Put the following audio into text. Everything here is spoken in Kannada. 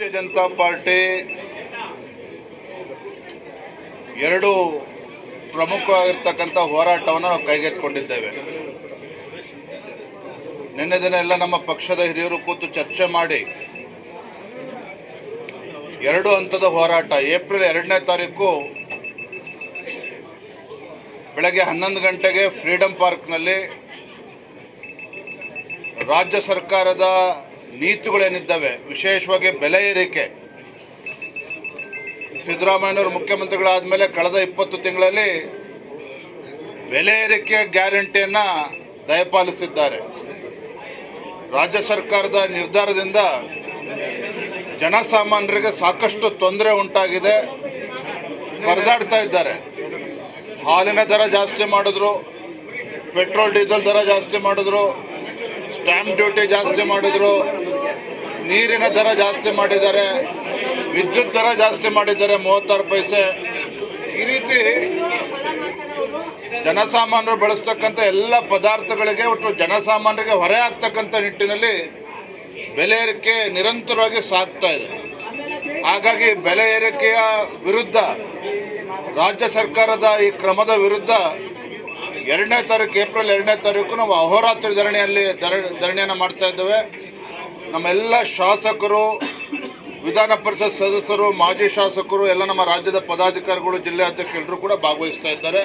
ಭಾರತೀಯ ಜನತಾ ಪಾರ್ಟಿ ಎರಡು ಪ್ರಮುಖವಾಗಿರ್ತಕ್ಕಂಥ ಹೋರಾಟವನ್ನು ನಾವು ಕೈಗೆತ್ತಿಕೊಂಡಿದ್ದೇವೆ. ನಿನ್ನೆ ದಿನ ಎಲ್ಲ ನಮ್ಮ ಪಕ್ಷದ ಹಿರಿಯರು ಕೂತು ಚರ್ಚೆ ಮಾಡಿ ಎರಡು ಹಂತದ ಹೋರಾಟ ಏಪ್ರಿಲ್ 2ನೇ ತಾರೀಕು ಬೆಳಗ್ಗೆ 11 ಗಂಟೆಗೆ ಫ್ರೀಡಂ ಪಾರ್ಕ್ನಲ್ಲಿ ರಾಜ್ಯ ಸರ್ಕಾರದ ನೀತಿಗಳೇನಿದ್ದಾವೆ, ವಿಶೇಷವಾಗಿ ಬೆಲೆ ಏರಿಕೆ, ಸಿದ್ದರಾಮಯ್ಯನವರು ಮುಖ್ಯಮಂತ್ರಿಗಳಾದ ಮೇಲೆ ಕಳೆದ 20 ತಿಂಗಳಲ್ಲಿ ಬೆಲೆ ಏರಿಕೆಯ ಗ್ಯಾರಂಟಿಯನ್ನು ದಯಪಾಲಿಸಿದ್ದಾರೆ. ರಾಜ್ಯ ಸರ್ಕಾರದ ನಿರ್ಧಾರದಿಂದ ಜನಸಾಮಾನ್ಯರಿಗೆ ಸಾಕಷ್ಟು ತೊಂದರೆ ಉಂಟಾಗಿದೆ, ಪರದಾಡ್ತಾ ಇದ್ದಾರೆ. ಹಾಲಿನ ದರ ಜಾಸ್ತಿ ಮಾಡಿದ್ರು, ಪೆಟ್ರೋಲ್ ಡೀಸೆಲ್ ದರ ಜಾಸ್ತಿ ಮಾಡಿದ್ರು, ಸ್ಟ್ಯಾಂಪ್ ಡ್ಯೂಟಿ ಜಾಸ್ತಿ ಮಾಡಿದ್ರು, ನೀರಿನ ದರ ಜಾಸ್ತಿ ಮಾಡಿದ್ದಾರೆ, ವಿದ್ಯುತ್ ದರ ಜಾಸ್ತಿ ಮಾಡಿದ್ದಾರೆ 36 ಪೈಸೆ. ಈ ರೀತಿ ಜನಸಾಮಾನ್ಯರು ಬಳಸ್ತಕ್ಕಂಥ ಎಲ್ಲ ಪದಾರ್ಥಗಳಿಗೆ ಒಟ್ಟು ಜನಸಾಮಾನ್ಯರಿಗೆ ಹೊರೆ ಆಗ್ತಕ್ಕಂಥ ನಿಟ್ಟಿನಲ್ಲಿ ಬೆಲೆ ಏರಿಕೆ ನಿರಂತರವಾಗಿ ಸಾಗ್ತಾ ಇದೆ. ಹಾಗಾಗಿ ಬೆಲೆ ಏರಿಕೆಯ ವಿರುದ್ಧ ರಾಜ್ಯ ಸರ್ಕಾರದ ಈ ಕ್ರಮದ ವಿರುದ್ಧ 2ನೇ ತಾರೀಕು ಏಪ್ರಿಲ್ 2ನೇ ತಾರೀಕು ನಾವು ಅಹೋರಾತ್ರಿ ಧರಣಿಯನ್ನು ಮಾಡ್ತಾ ಇದ್ದೇವೆ. ನಮ್ಮೆಲ್ಲ ಶಾಸಕರು, ವಿಧಾನ ಪರಿಷತ್ ಸದಸ್ಯರು, ಮಾಜಿ ಶಾಸಕರು, ಎಲ್ಲ ನಮ್ಮ ರಾಜ್ಯದ ಪದಾಧಿಕಾರಿಗಳು, ಜಿಲ್ಲೆ ಅಧ್ಯಕ್ಷರು ಎಲ್ಲರೂ ಕೂಡ ಭಾಗವಹಿಸ್ತಾ ಇದ್ದಾರೆ.